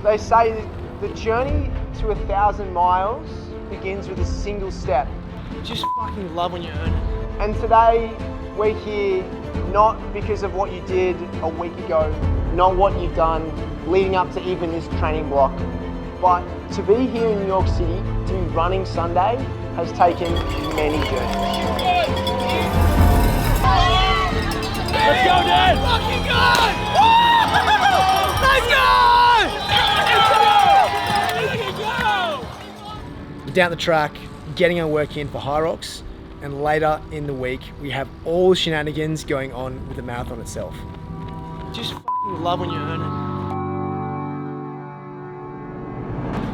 They say the journey to 1,000 miles begins with a single step. Just fucking love when you earn it. And today, we're here not because of what you did a week ago, not what you've done leading up to even this training block, but to be here in New York City, to be running Sunday, has taken many journeys. Let's go, Dad! Fucking go! Let's go! Down the track, getting our work in for Hyrox, and later in the week, we have all the shenanigans going on with the marathon itself. Just fucking love when you earn it.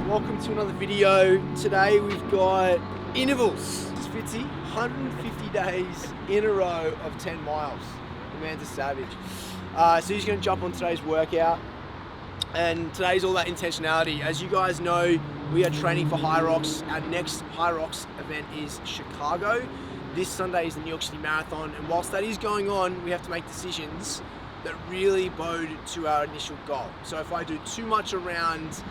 Welcome to another video. Today we've got intervals. It's Fitzy, 150 days in a row of 10 miles. The man's a savage. So he's gonna jump on today's workout. And today's all that intentionality. As you guys know, we are training for Hyrox. Our next Hyrox event is Chicago. This Sunday is the New York City Marathon. And whilst that is going on, we have to make decisions that really bode to our initial goal. So if I do too much around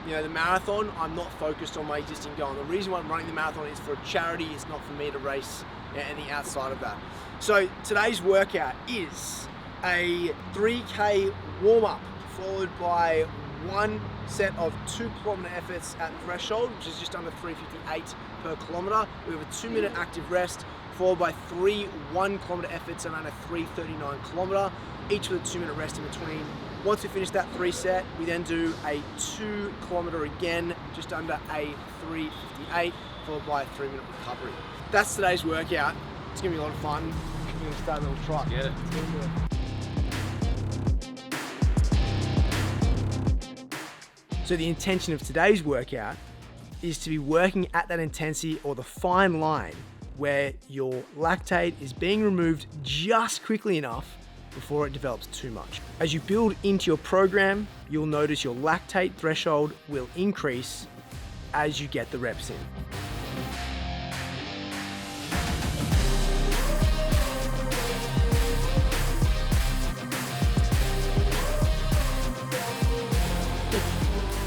the marathon, I'm not focused on my existing goal. And the reason why I'm running the marathon is for a charity. It's not for me to race anything outside of that. So today's workout is a 3K warm-up, followed by one set of 2 kilometer efforts at threshold, which is just under 3:58 per kilometer. We have a 2-minute active rest, followed by 3 1-kilometer efforts around a 3:39 kilometer, each with a 2-minute rest in between. Once we finish that 3 set, we then do a 2 kilometer again, just under a 3:58, followed by a 3-minute recovery. That's today's workout. It's gonna be a lot of fun. We're gonna start a little trot. Yeah. So the intention of today's workout is to be working at that intensity, or the fine line where your lactate is being removed just quickly enough before it develops too much. As you build into your program, you'll notice your lactate threshold will increase as you get the reps in.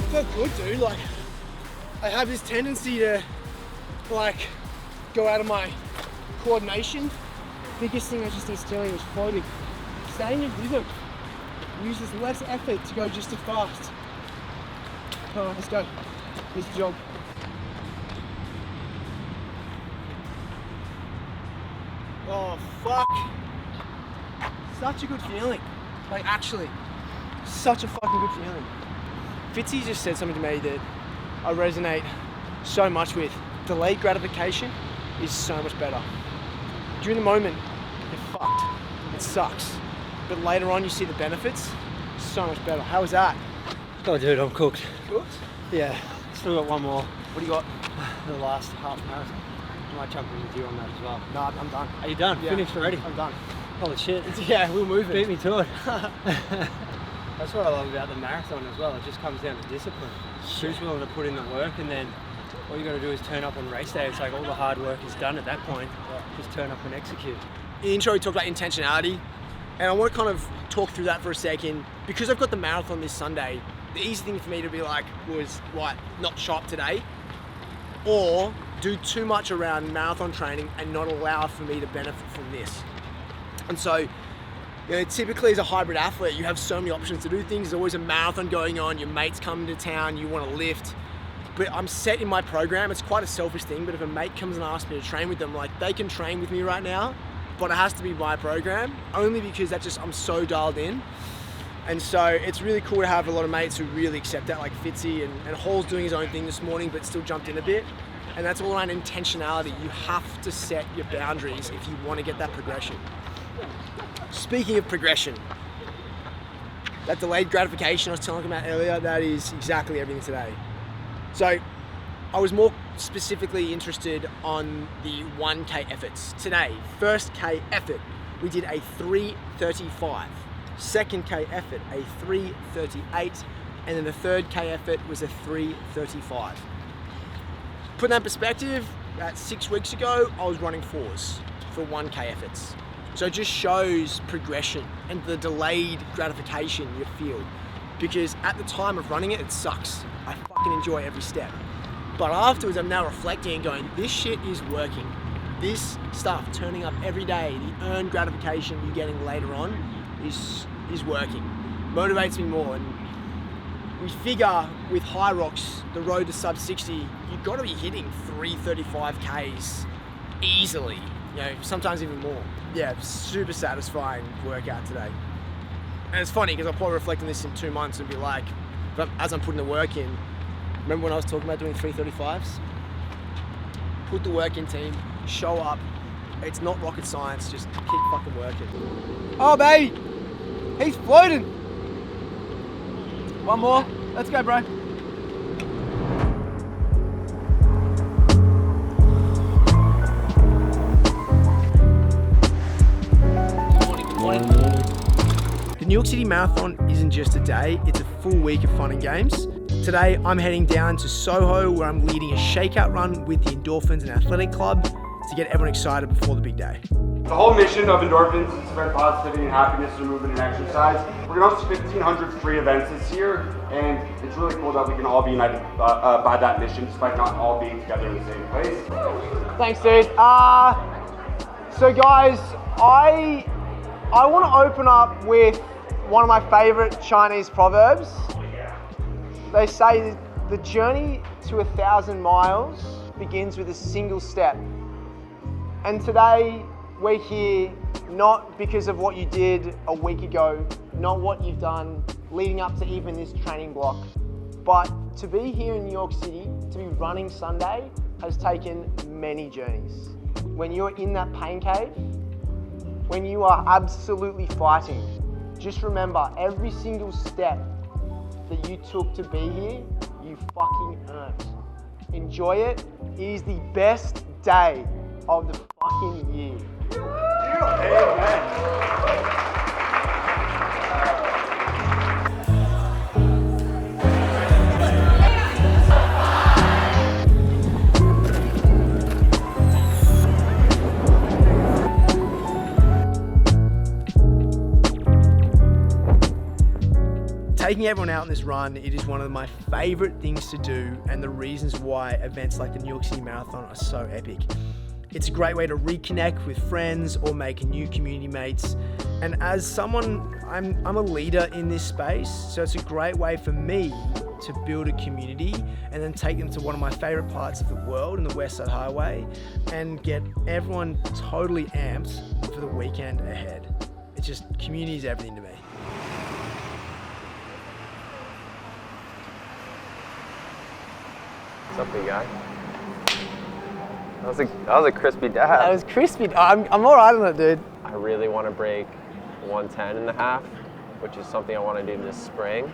Felt good, dude. Like, I have this tendency to go out of my coordination. Biggest thing I just need to tell you is floating. Stay in your rhythm. Use this less effort to go just as fast. All right, let's go. Here's the job. Oh, fuck. Such a good feeling. Like, actually, such a fucking good feeling. Fitzy just said something to me that I resonate so much with. Delayed gratification is so much better. During the moment, you're fucked. It sucks. But later on, you see the benefits. So much better. How was that? Oh, dude, I'm cooked. Cooked? Yeah, still got one more. What do you got? The last half marathon. I might jump in with you on that as well. No, I'm done. Are you done? Yeah. Finished already? I'm done. Holy shit. Yeah, we'll move it. Beat me to it. That's what I love about the marathon as well. It just comes down to discipline. Who's willing to put in the work, and then all you got to do is turn up on race day. It's like all the hard work is done at that point. Just turn up and execute. In the intro, we talked about intentionality, and I want to kind of talk through that for a second. Because I've got the marathon this Sunday, the easy thing for me to be like was, right, not show up today, or do too much around marathon training and not allow for me to benefit from this. And so, typically as a hybrid athlete, you have so many options to do things. There's always a marathon going on, your mates come to town, you want to lift. But I'm set in my program. It's quite a selfish thing, but if a mate comes and asks me to train with them, like, they can train with me right now, but it has to be my program, only because I'm so dialed in. And so it's really cool to have a lot of mates who really accept that, like Fitzy, and Hall's doing his own thing this morning, but still jumped in a bit. And that's all around intentionality. You have to set your boundaries if you want to get that progression. Speaking of progression, that delayed gratification I was talking about earlier, that is exactly everything today. So I was more specifically interested on the 1K efforts. Today, first K effort, we did a 3:35. Second K effort, a 3:38. And then the third K effort was a 3:35. Put that in perspective, about 6 weeks ago, I was running 4s for 1K efforts. So it just shows progression and the delayed gratification you feel. because at the time of running it, it sucks. I fucking enjoy every step. But afterwards, I'm now reflecting and going, this shit is working. This stuff, turning up every day, the earned gratification you're getting later on is working. Motivates me more. And we figure with Hyrox, the road to sub 60, you've got to be hitting 335 Ks easily. You know, sometimes even more. Yeah, super satisfying workout today. And it's funny because I'll probably reflect on this in 2 months and be like, as I'm putting the work in, remember when I was talking about doing 335s? Put the work in, team, show up. It's not rocket science, just keep fucking working. Oh, baby, he's floating. One more, let's go, bro. The New York City Marathon isn't just a day, it's a full week of fun and games. Today, I'm heading down to Soho where I'm leading a shakeout run with the Endorphins and Athletic Club to get everyone excited before the big day. The whole mission of Endorphins is to spread positivity and happiness through movement and exercise. We're going to host 1,500 free events this year, and it's really cool that we can all be united by that mission despite not all being together in the same place. Thanks, dude. So guys, I want to open up with one of my favorite Chinese proverbs. They say the journey to 1,000 miles begins with a single step. And today we're here not because of what you did a week ago, not what you've done leading up to even this training block, but to be here in New York City, to be running Sunday has taken many journeys. When you're in that pain cave, when you are absolutely fighting, just remember every single step that you took to be here, you fucking earned. Enjoy it. It is the best day of the fucking year. Amen. Taking everyone out on this run, it is one of my favorite things to do and the reasons why events like the New York City Marathon are so epic. It's a great way to reconnect with friends or make new community mates. And as someone, I'm a leader in this space, so it's a great way for me to build a community and then take them to one of my favorite parts of the world in the West Side Highway and get everyone totally amped for the weekend ahead. It's just, community is everything to me. What's up, big guy? That was a crispy dab. That was crispy. I'm all right on it, dude. I really want to break 110.5, which is something I want to do this spring.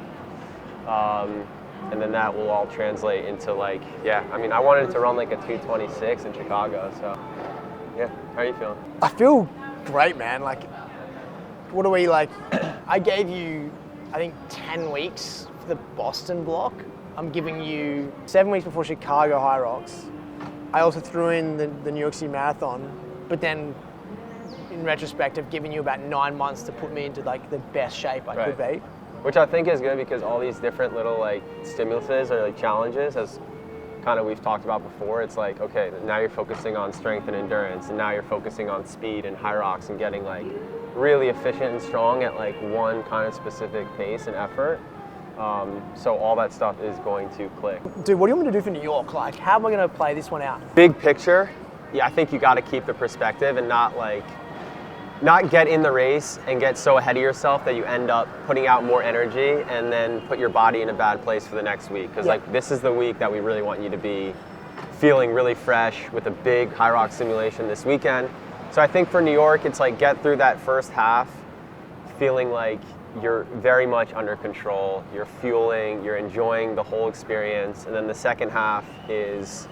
And then that will all translate into I wanted to run like a 226 in Chicago, so yeah. How are you feeling? I feel great, man. Like, what are we like? I gave you, I think, 10 weeks for the Boston block. I'm giving you 7 weeks before Chicago Hyrox. I also threw in the New York City Marathon, but then in retrospect, I've given you about 9 months to put me into like the best shape I could be. Which I think is good because all these different little stimuluses or challenges, as kind of we've talked about before, it's like, okay, now you're focusing on strength and endurance, and now you're focusing on speed and Hyrox and getting really efficient and strong at one kind of specific pace and effort. So all that stuff is going to click. Dude, what do you want me to do for New York? Like, how am I going to play this one out? Big picture, yeah, I think you got to keep the perspective and not get in the race and get so ahead of yourself that you end up putting out more energy and then put your body in a bad place for the next week. Because this is the week that we really want you to be feeling really fresh with a big Hyrox simulation this weekend. So I think for New York, it's get through that first half feeling like you're very much under control, you're fueling, you're enjoying the whole experience, and then the second half is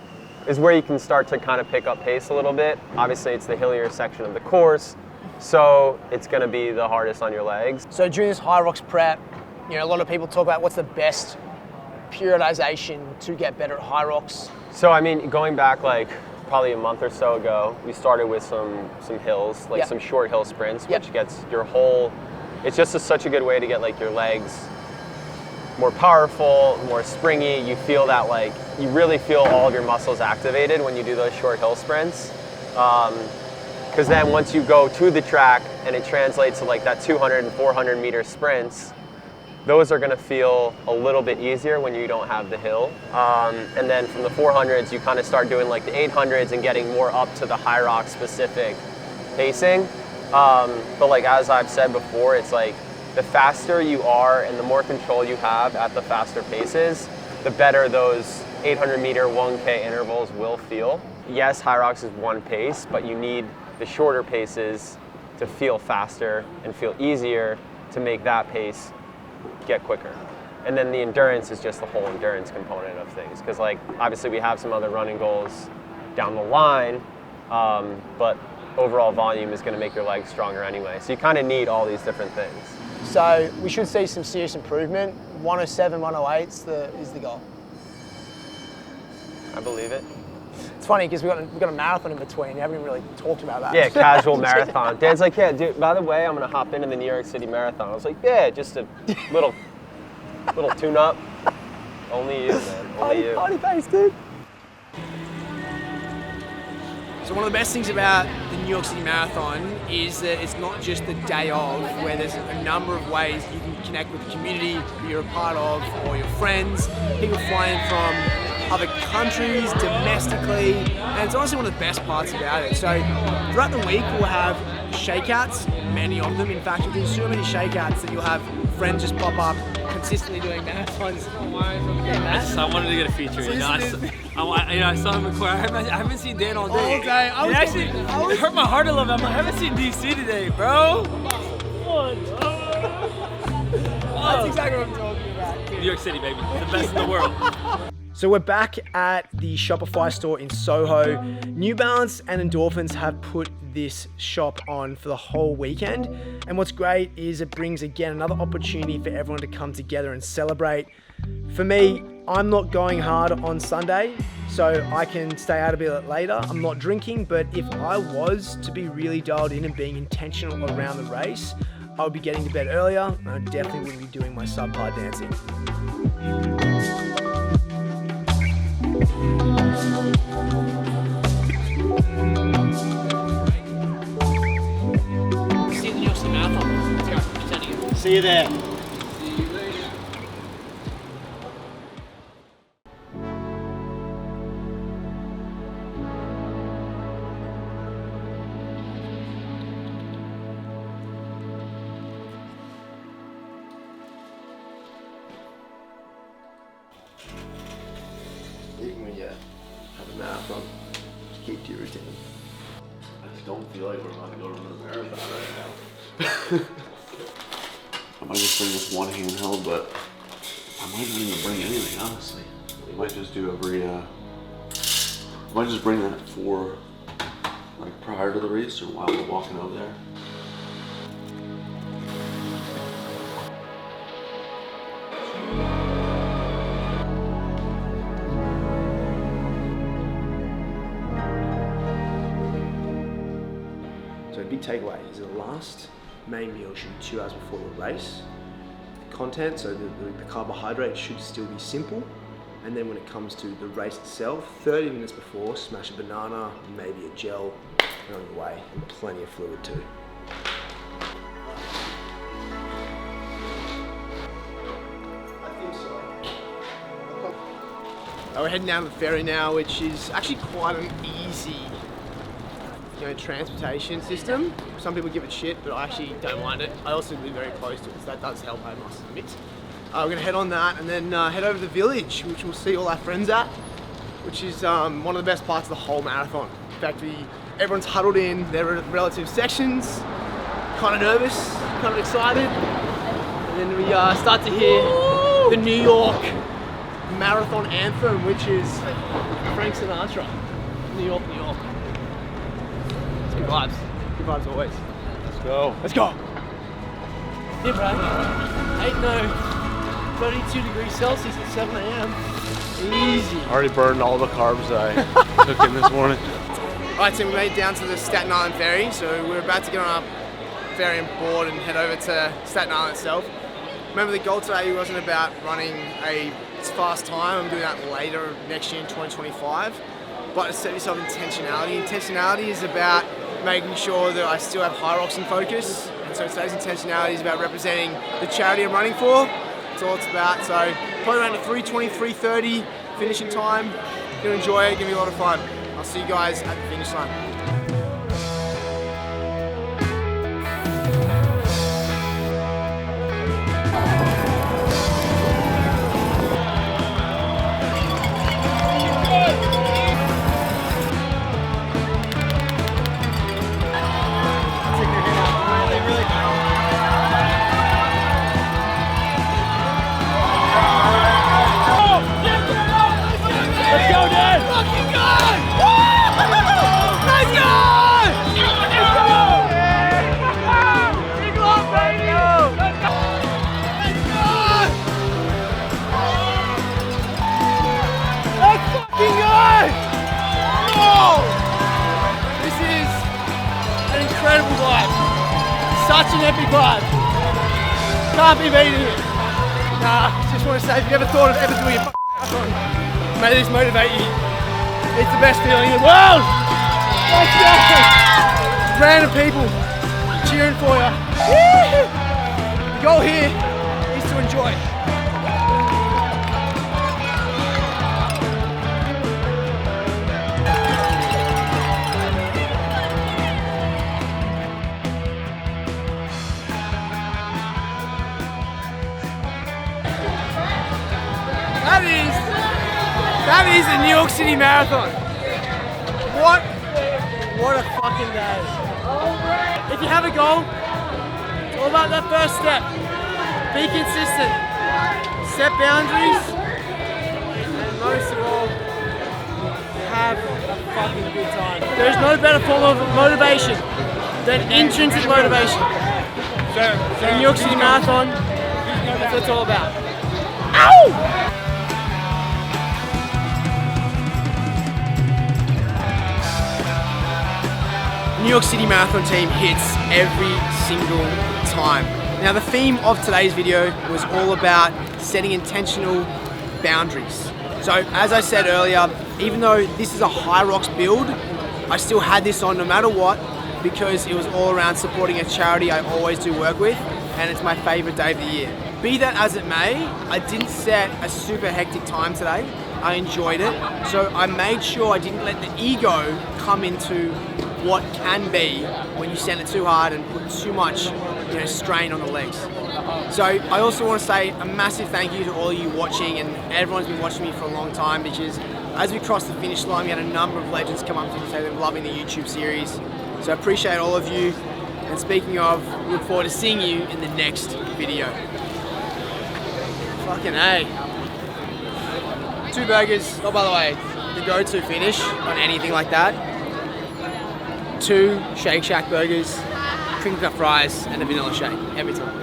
where you can start to kind of pick up pace a little bit. Obviously, it's the hillier section of the course, so it's going to be the hardest on your legs. So during this Hyrox prep, a lot of people talk about what's the best periodization to get better at Hyrox. So I mean, going back probably a month or so ago, we started with some hills, some short hill sprints, which gets your whole. It's just such a good way to get your legs more powerful, more springy. You feel that like, you really feel all of your muscles activated when you do those short hill sprints. Because then once you go to the track and it translates to like that 200 and 400 meter sprints, those are gonna feel a little bit easier when you don't have the hill. And then from the 400s, you kind of start doing like the 800s and getting more up to the Hyrox specific pacing. But like, as I've said before, it's like the faster you are and the more control you have at the faster paces, the better those 800 meter 1K intervals will feel. Yes, Hyrox is one pace, but you need the shorter paces to feel faster and feel easier to make that pace get quicker. And then the endurance is just the whole endurance component of things. Because like, obviously we have some other running goals down the line, but overall volume is gonna make your legs stronger anyway. So you kind of need all these different things. So we should see some serious improvement. 107, 108 is the goal. I believe it. It's funny because we've got a marathon in between. We haven't even really talked about that. Yeah, casual marathon. Dan's like, yeah, dude, by the way, I'm gonna hop into the New York City Marathon. I was like, yeah, just a little tune-up. Only you, man, only you. Party face, dude. So one of the best things about the New York City Marathon is that it's not just the day of, where there's a number of ways you can connect with the community that you're a part of, or your friends, people flying from other countries, domestically, and it's honestly one of the best parts about it. So throughout the week we'll have shakeouts, many of them. In fact, you'll do so many shakeouts that you'll have friends just pop up consistently doing marathons. I wanted to get a feature. I saw him record. I haven't seen Dan all day. It hurt my heart a little bit. I haven't seen DC today, bro. That's exactly what I'm talking about. New York City, baby. The best in the world. So we're back at the Shopify store in Soho. New Balance and Endorphins have put this shop on for the whole weekend. And what's great is it brings, again, another opportunity for everyone to come together and celebrate. For me, I'm not going hard on Sunday, so I can stay out a bit later. I'm not drinking, but if I was to be really dialed in and being intentional around the race, I would be getting to bed earlier, and I definitely wouldn't be doing my subpar dancing. See you in the New York City Marathon. Let's go. Pretending it. See you there. Even when you have a marathon, keep to your routine. I just don't feel like we're about to go to a marathon right now. I might just bring this one handheld, but I might not even bring anything, honestly. We might just do I might just bring that for, like, prior to the race or while we're walking over there. So big takeaway is the last main meal should be 2 hours before the race. The content, so the carbohydrate should still be simple. And then when it comes to the race itself, 30 minutes before, smash a banana, maybe a gel, and on your way, and plenty of fluid too. We're heading down to the ferry now, which is actually quite an easy transportation system. Some people give it shit, but I actually don't mind it. I also live very close to it, so that does help, I must admit. We're gonna head on that and then head over to the village, which we'll see all our friends at, which is one of the best parts of the whole marathon. In fact, everyone's huddled in their relative sections, kind of nervous, kind of excited, and then we start to hear the New York marathon anthem, which is Frank Sinatra. New York, New York. It's good vibes. Good vibes always. Let's go. Let's go. Yeah, bro. Ain't no 32 degrees Celsius at 7 a.m. Easy. Already burned all the carbs I took in this morning. Alright, so we made it down to the Staten Island ferry, so we're about to get on our ferry and board and head over to Staten Island itself. Remember, the goal today wasn't about running a fast time. I'm doing that later next year in 2025. But to set yourself intentionality. Intentionality is about making sure that I still have Hyrox in focus. And so today's intentionality is about representing the charity I'm running for. That's all it's about. So probably around a 3:20, 3:30 finishing time. Gonna enjoy it, give me a lot of fun. I'll see you guys at the finish line. Incredible vibe. Such an epic vibe. Can't be beaten here. Nah, just want to say, if you ever thought of ever doing a marathon, may this motivate you. It's the best feeling in the world. Let's go. Random people cheering for you. The goal here is to enjoy. That is a New York City Marathon. What a fucking day. If you have a goal, it's all about that first step. Be consistent. Set boundaries. And most of all, have a fucking good time. There's no better form of motivation than intrinsic motivation. The New York City Marathon, that's what it's all about. Ow! New York City Marathon team hits every single time. Now the theme of today's video was all about setting intentional boundaries. So as I said earlier, even though this is a Hyrox build, I still had this on no matter what because it was all around supporting a charity I always do work with, and it's my favorite day of the year. Be that as it may, I didn't set a super hectic time today. I enjoyed it. So I made sure I didn't let the ego come into what can be when you send it too hard and put too much strain on the legs. So I also want to say a massive thank you to all of you watching, and everyone's been watching me for a long time, because as we crossed the finish line, we had a number of legends come up to me and say they're loving the YouTube series. So I appreciate all of you, and speaking of, look forward to seeing you in the next video. Fucking A. 2 burgers, oh by the way, the go-to finish on anything like that. 2 Shake Shack burgers, crinkle cut fries, and a vanilla shake every time.